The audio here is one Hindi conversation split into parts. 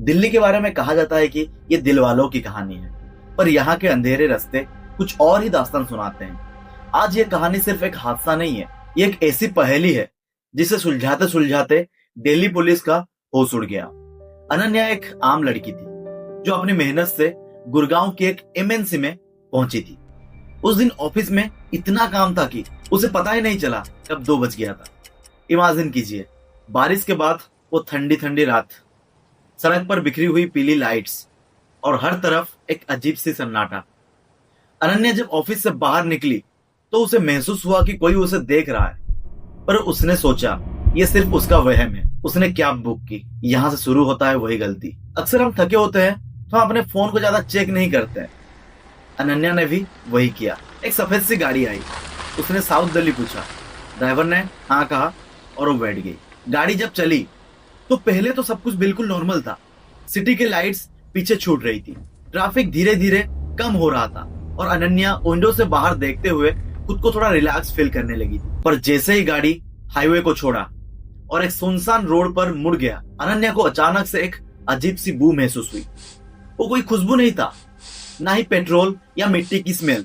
दिल्ली के बारे में कहा जाता है कि ये दिल वालों की कहानी है, पर यहाँ के अंधेरे रास्ते कुछ और ही दास्तान सुनाते हैं। आज ये कहानी सिर्फ एक हादसा नहीं है, ये एक ऐसी पहेली है जिसे सुलझाते सुलझाते दिल्ली पुलिस का होश उड़ गया। अनन्या एक आम लड़की थी जो अपनी मेहनत से गुड़गांव की एक एमएनसी में पहुंची थी। उस दिन ऑफिस में इतना काम था कि उसे पता ही नहीं चला कब 2 बज गया था। इमेजिन कीजिए, बारिश के बाद वो ठंडी ठंडी रात, सड़क पर बिखरी हुई पीली लाइट्स और हर तरफ एक अजीब सी सन्नाटा। अनन्या जब ऑफिस से बाहर निकली तो उसे महसूस हुआ कि कोई उसे देख रहा है, पर उसने सोचा ये सिर्फ उसका वहम है। उसने कैब बुक की। यहाँ से शुरू होता है वही गलती। अक्सर हम थके होते हैं तो हम अपने फोन को ज्यादा चेक नहीं करते हैं। अनन्या ने भी वही किया। एक सफेद सी गाड़ी आई। उसने साउथ दिल्ली पूछा। ड्राइवर ने हाँ कहा और वो बैठ गई। गाड़ी जब चली तो पहले तो सब कुछ बिल्कुल नॉर्मल था। सिटी की लाइट्स पीछे छूट रही थी, ट्रैफिक धीरे धीरे कम हो रहा था और अनन्या विंडो से बाहर देखते हुए खुद को थोड़ा रिलैक्स फील करने लगी थी। पर जैसे ही गाड़ी हाईवे को छोड़ा और एक सुनसान रोड पर मुड़ गया, अनन्या को अचानक से एक अजीब सी बू महसूस हुई। वो कोई खुशबू नहीं था, ना ही पेट्रोल या मिट्टी की स्मेल,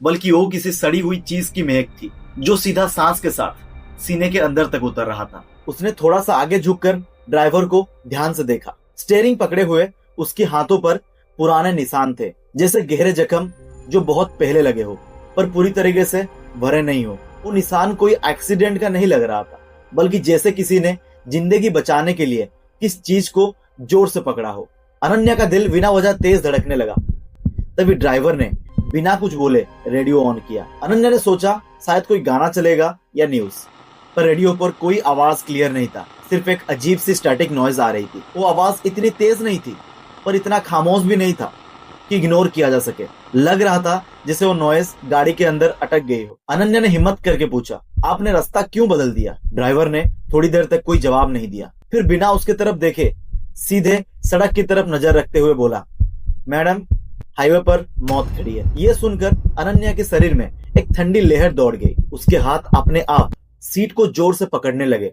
बल्कि वो किसी सड़ी हुई चीज की महक थी जो सीधा सांस के साथ सीने के अंदर तक उतर रहा था। उसने थोड़ा सा आगे झुककर ड्राइवर को ध्यान से देखा। स्टीयरिंग पकड़े हुए उसके हाथों पर पुराने निशान थे, जैसे गहरे जख्म जो बहुत पहले लगे हो पर पूरी तरीके से भरे नहीं हो। वो निशान कोई एक्सीडेंट का नहीं लग रहा था, बल्कि जैसे किसी ने जिंदगी बचाने के लिए किस चीज को जोर से पकड़ा हो। अनन्या का दिल बिना वजह तेज धड़कने लगा। तभी ड्राइवर ने बिना कुछ बोले रेडियो ऑन किया। अनन्या ने सोचा शायद कोई गाना चलेगा या न्यूज, पर रेडियो पर कोई आवाज क्लियर नहीं था। सिर्फ एक अजीब सी स्टैटिक नॉइज आ रही थी। वो आवाज इतनी तेज नहीं थी, पर इतना खामोश भी नहीं था कि इग्नोर किया जा सके। लग रहा था जैसे वो नॉइज गाड़ी के अंदर अटक गई हो। अनन्या ने हिम्मत करके पूछा, आपने रास्ता क्यों बदल दिया? ड्राइवर ने थोड़ी देर तक कोई जवाब नहीं दिया, फिर बिना उसके तरफ देखे सीधे सड़क की तरफ नजर रखते हुए बोला, मैडम, हाईवे पर मौत खड़ी है। ये सुनकर अनन्या के शरीर में एक ठंडी लहर दौड़ गई। उसके हाथ अपने आप सीट को जोर से पकड़ने लगे।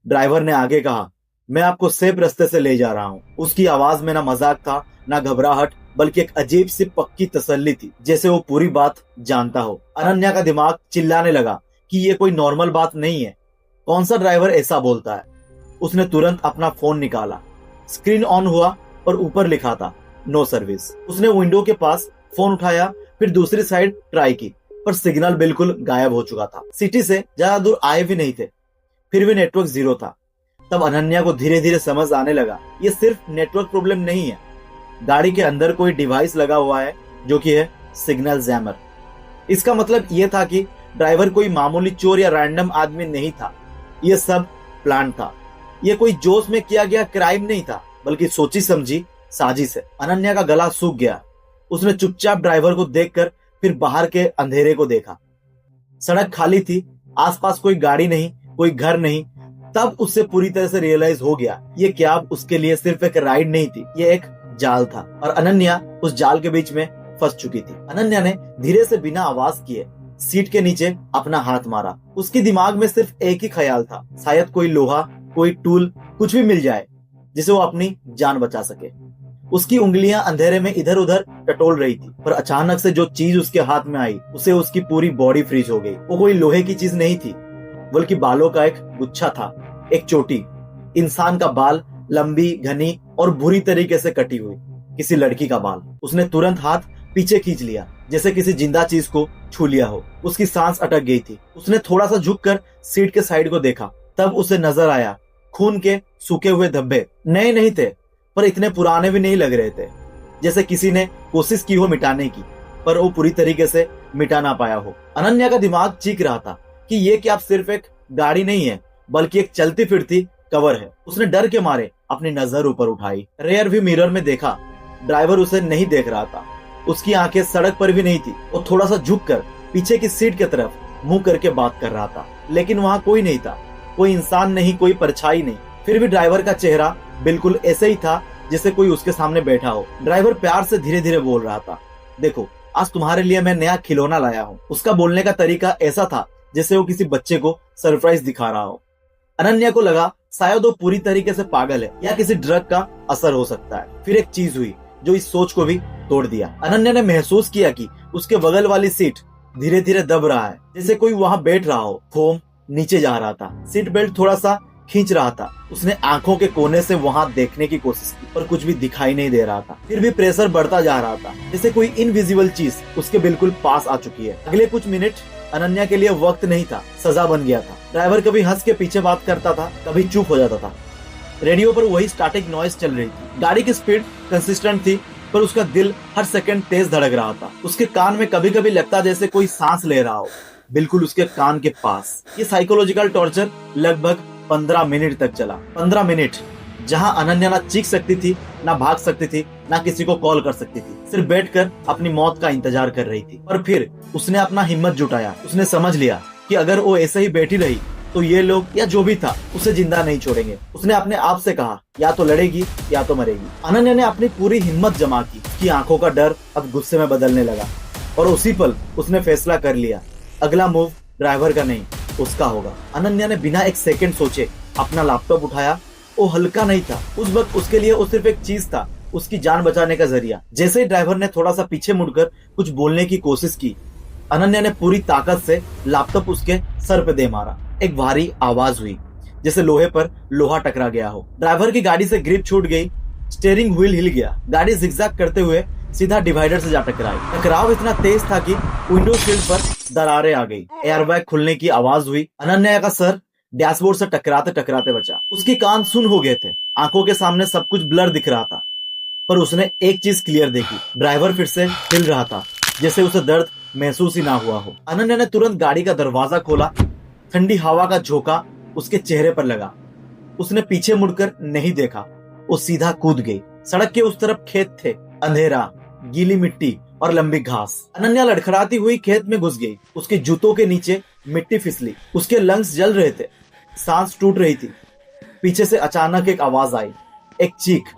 ड्राइवर ने आगे कहा, मैं आपको सेफ रास्ते से ले जा रहा हूँ। उसकी आवाज में ना मजाक था, ना घबराहट, बल्कि एक अजीब सी पक्की तसल्ली थी, जैसे वो पूरी बात जानता हो। अनन्या का दिमाग चिल्लाने लगा कि ये कोई नॉर्मल बात नहीं है। कौन सा ड्राइवर ऐसा बोलता है? उसने तुरंत अपना फोन निकाला। स्क्रीन ऑन हुआ और ऊपर लिखा था नो सर्विस। उसने विंडो के पास फोन उठाया, फिर दूसरी साइड ट्राई की, पर सिग्नल बिल्कुल गायब हो चुका था। सिटी से ज्यादा दूर आए भी नहीं थे, फिर भी नेटवर्क जीरो था। तब अनन्या को धीरे धीरे समझ आने लगा, ये सिर्फ नेटवर्क प्रॉब्लम नहीं है, गाड़ी के अंदर कोई डिवाइस लगा हुआ है जो कि है सिग्नल जैमर। इसका मतलब यह था कि ड्राइवर कोई मामूली चोर या रैंडम आदमी नहीं था। यह सब प्लान था। यह कोई जोश में किया गया क्राइम नहीं था, बल्कि सोची समझी साजिश है। अनन्या का गला सूख गया। उसने चुपचाप ड्राइवर को देखकर फिर बाहर के अंधेरे को देखा। सड़क खाली थी, आसपास कोई गाड़ी नहीं, कोई घर नहीं। तब उससे पूरी तरह से रियलाइज हो गया, ये कैब उसके लिए सिर्फ एक राइड नहीं थी, ये एक जाल था और अनन्या उस जाल के बीच में फंस चुकी थी। अनन्या ने धीरे से बिना आवाज किए सीट के नीचे अपना हाथ मारा। उसके दिमाग में सिर्फ एक ही ख्याल था, शायद कोई लोहा, कोई टूल, कुछ भी मिल जाए जिसे वो अपनी जान बचा सके। उसकी उंगलियां अंधेरे में इधर उधर टटोल रही थी, पर अचानक से जो चीज उसके हाथ में आई उसे उसकी पूरी बॉडी फ्रीज हो गई। वो कोई लोहे की चीज नहीं थी, बल्कि बालों का एक गुच्छा था। एक चोटी, इंसान का बाल, लंबी, घनी और बुरी तरीके से कटी हुई, किसी लड़की का बाल। उसने तुरंत हाथ पीछे खींच लिया, जैसे किसी जिंदा चीज को छू लिया हो। उसकी सांस अटक गई थी। उसने थोड़ा सा झुककर सीट के साइड को देखा। तब उसे नजर आया खून के सूखे हुए धब्बे। नए नहीं थे, पर इतने पुराने भी नहीं लग रहे थे, जैसे किसी ने कोशिश की हो मिटाने की, पर वो पूरी तरीके से मिटा ना पाया हो। अनन्या का दिमाग चीख रहा था कि ये क्या सिर्फ एक गाड़ी नहीं है, बल्कि एक चलती फिरती कवर है। उसने डर के मारे अपनी नजर ऊपर उठाई। रेयर व्यू मिरर में देखा, ड्राइवर उसे नहीं देख रहा था। उसकी आंखें सड़क पर भी नहीं थी। वो थोड़ा सा झुककर पीछे की सीट की तरफ मुंह करके बात कर रहा था, लेकिन वहां कोई नहीं था, कोई इंसान नहीं, कोई परछाई नहीं। फिर भी ड्राइवर का चेहरा बिल्कुल ऐसे ही था जैसे कोई उसके सामने बैठा हो। ड्राइवर प्यार से धीरे धीरे बोल रहा था, देखो, आज तुम्हारे लिए मैं नया खिलौना लाया हूँ। उसका बोलने का तरीका ऐसा था जैसे वो किसी बच्चे को सरप्राइज दिखा रहा हो। अनन्या को लगा शायद वो पूरी तरीके से पागल है या किसी ड्रग का असर हो सकता है। फिर एक चीज हुई जो इस सोच को भी तोड़ दिया। अनन्या ने महसूस किया कि उसके बगल वाली सीट धीरे धीरे दब रहा है, जैसे कोई वहां बैठ रहा हो। फोम नीचे जा रहा था, सीट बेल्ट थोड़ा सा खींच रहा था। उसने आंखों के कोने से वहां देखने की कोशिश की, पर कुछ भी दिखाई नहीं दे रहा था। फिर भी प्रेशर बढ़ता जा रहा था, जैसे कोई इनविजिबल चीज उसके बिल्कुल पास आ चुकी है। अगले कुछ मिनट अनन्या के लिए वक्त नहीं था, सजा बन गया था। ड्राइवर कभी हंस के पीछे बात करता था, कभी चुप हो जाता था। रेडियो पर वही स्टैटिक नॉइज चल रही थी। गाड़ी की स्पीड कंसिस्टेंट थी, पर उसका दिल हर सेकंड तेज धड़क रहा था। उसके कान में कभी कभी लगता जैसे कोई सांस ले रहा हो, बिल्कुल उसके कान के पास। ये साइकोलॉजिकल टॉर्चर लगभग 15 मिनट तक चला। 15 मिनट जहां अनन्या ना चीख सकती थी, ना भाग सकती थी, ना किसी को कॉल कर सकती थी। सिर्फ बैठकर अपनी मौत का इंतजार कर रही थी। और फिर उसने अपना हिम्मत जुटाया। उसने समझ लिया कि अगर वो ऐसे ही बैठी रही तो ये लोग या जो भी था उसे जिंदा नहीं छोड़ेंगे। उसने अपने आप से कहा, या तो लड़ेगी या तो मरेगी। अनन्या ने अपनी पूरी हिम्मत जमा की। उसकी आंखों का डर अब गुस्से में बदलने लगा और उसी पल उसने फैसला कर लिया, अगला मूव ड्राइवर का नहीं, उसका होगा। अनन्या ने बिना एक सेकंड सोचे अपना लैपटॉप उठाया। वो हल्का नहीं था, उस वक्त उसके लिए वो सिर्फ एक चीज था, उसकी जान बचाने का जरिया। जैसे ही ड्राइवर ने थोड़ा सा पीछे मुड़कर कुछ बोलने की कोशिश की, अनन्या ने पूरी ताकत से लैपटॉप उसके सर पे दे मारा। एक भारी आवाज हुई, जैसे लोहे पर लोहा टकरा गया हो। ड्राइवर की गाड़ी से ग्रिप छूट गई, स्टीयरिंग व्हील हिल गया। गाड़ी जिगजैग करते हुए सीधा डिवाइडर से जा टकराई। टकराव इतना तेज था कि विंडो शील्ड पर दरारें आ गई। एयरबैग खुलने की आवाज हुई। अनन्या का सर डैशबोर्ड से टकराते टकराते बचा। उसके कान सुन हो गए थे, आंखों के सामने सब कुछ ब्लर दिख रहा था। पर उसने एक चीज क्लियर देखी, ड्राइवर फिर से हिल रहा था, जैसे उसे दर्द महसूस ही ना हुआ हो। अनन्या ने तुरंत गाड़ी का दरवाजा खोला। ठंडी हवा का झोंका उसके चेहरे पर लगा। उसने पीछे मुड़कर नहीं देखा, वो सीधा कूद गई। सड़क के उस तरफ खेत थे, अंधेरा, गीली मिट्टी और लंबी घास। अनन्या लड़खड़ाती हुई खेत में घुस गई। उसके जूतों के नीचे मिट्टी फिसली, उसके लंग्स जल रहे थे, सांस टूट रही थी। पीछे से अचानक एक आवाज आई, एक चीख,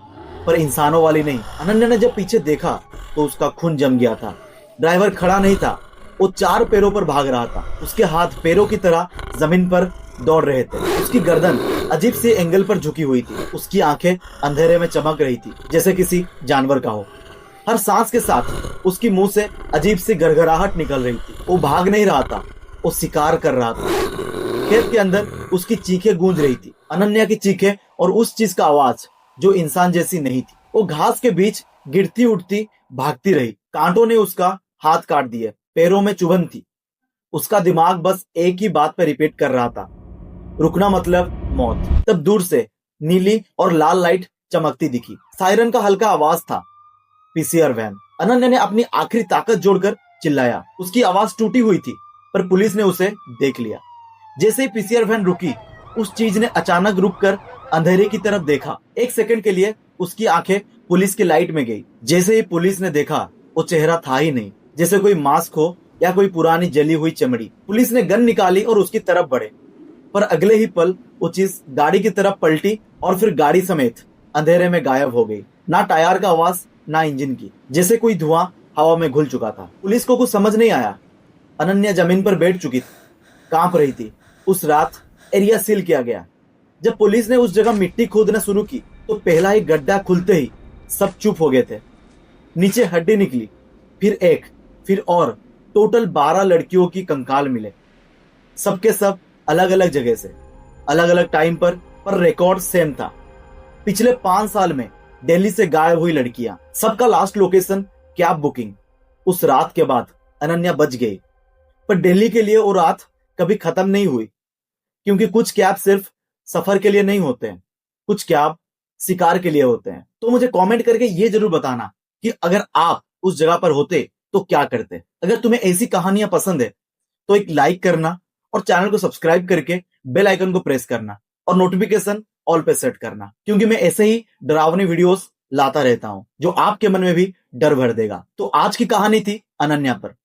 पर इंसानों वाली नहीं। अनन्या ने जब पीछे देखा तो उसका खून जम गया था। ड्राइवर खड़ा नहीं था, वो 4 पैरों पर भाग रहा था। उसके हाथ पैरों की तरह जमीन पर दौड़ रहे थे। उसकी गर्दन अजीब से एंगल पर झुकी हुई थी। उसकी आंखें अंधेरे में चमक रही थी, जैसे किसी जानवर का हो। हर सांस के साथ उसकी मुंह से अजीब सी गड़गड़ाहट निकल रही थी। वो भाग नहीं रहा था, वो शिकार कर रहा था। खेत के अंदर उसकी चीखें गूंज रही थी, अनन्या की चीखें, और उस चीज का आवाज जो इंसान जैसी नहीं थी। वो घास के बीच गिरती उठती भागती रही। कांटों ने उसका हाथ काट दिए, पैरों में चुभन थी। उसका दिमाग बस एक ही बात पर रिपीट कर रहा था, रुकना मतलब मौत। तब दूर से नीली और लाल लाइट चमकती दिखी। सायरन का हल्का आवाज था। PCR van. अनन्या ने अपनी आखिरी ताकत जोड़कर चिल्लाया। उसकी आवाज टूटी हुई थी, पर पुलिस ने उसे देख लिया। जैसे ही पीसीआर वैन रुकी, उस चीज ने अचानक रुककर अंधेरे की तरफ देखा। एक सेकंड के लिए उसकी आंखें पुलिस की लाइट में गई। जैसे ही पुलिस ने देखा, वो चेहरा था ही नहीं, जैसे कोई मास्क हो या कोई पुरानी जली हुई चमड़ी। पुलिस ने गन निकाली और उसकी तरफ बढ़े, पर अगले ही पल वो चीज गाड़ी की तरफ पलटी और फिर गाड़ी समेत अंधेरे में गायब हो गई। ना टायर का आवाज, ना इंजन की, जैसे कोई धुआं हवा में घुल चुका था। पुलिस को कुछ समझ नहीं आया। अनन्या जमीन पर बैठ चुकी थी, कांप रही थी। उस रात एरिया सील किया गया। जब पुलिस ने उस जगह मिट्टी खोदना शुरू की, तो पहला ही गड्ढा खुलते ही सब चुप हो गए थे। नीचे हड्डी निकली, फिर एक, फिर और। टोटल 12 लड़कियों की कंकाल मिले, सबके सब अलग अलग जगह से, अलग अलग टाइम पर रिकॉर्ड सेम था। पिछले 5 साल में दिल्ली से गायब हुई लड़कियां, सबका लास्ट लोकेशन कैब बुकिंग। उस रात के बाद अनन्या बच गई, पर दिल्ली के लिए वो रात कभी खत्म नहीं हुई, क्योंकि कुछ कैब सिर्फ सफर के लिए नहीं होते हैं, कुछ कैब शिकार के लिए होते हैं। तो मुझे कमेंट करके ये जरूर बताना कि अगर आप उस जगह पर होते तो क्या करते। अगर तुम्हें ऐसी कहानियां पसंद है तो एक लाइक करना और चैनल को सब्सक्राइब करके बेल आइकन को प्रेस करना और नोटिफिकेशन ऑल पे सेट करना, क्योंकि मैं ऐसे ही डरावनी वीडियोस लाता रहता हूं जो आपके मन में भी डर भर देगा। तो आज की कहानी थी अनन्या पर।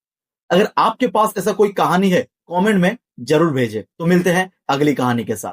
अगर आपके पास ऐसा कोई कहानी है, कमेंट में जरूर भेजें। तो मिलते हैं अगली कहानी के साथ।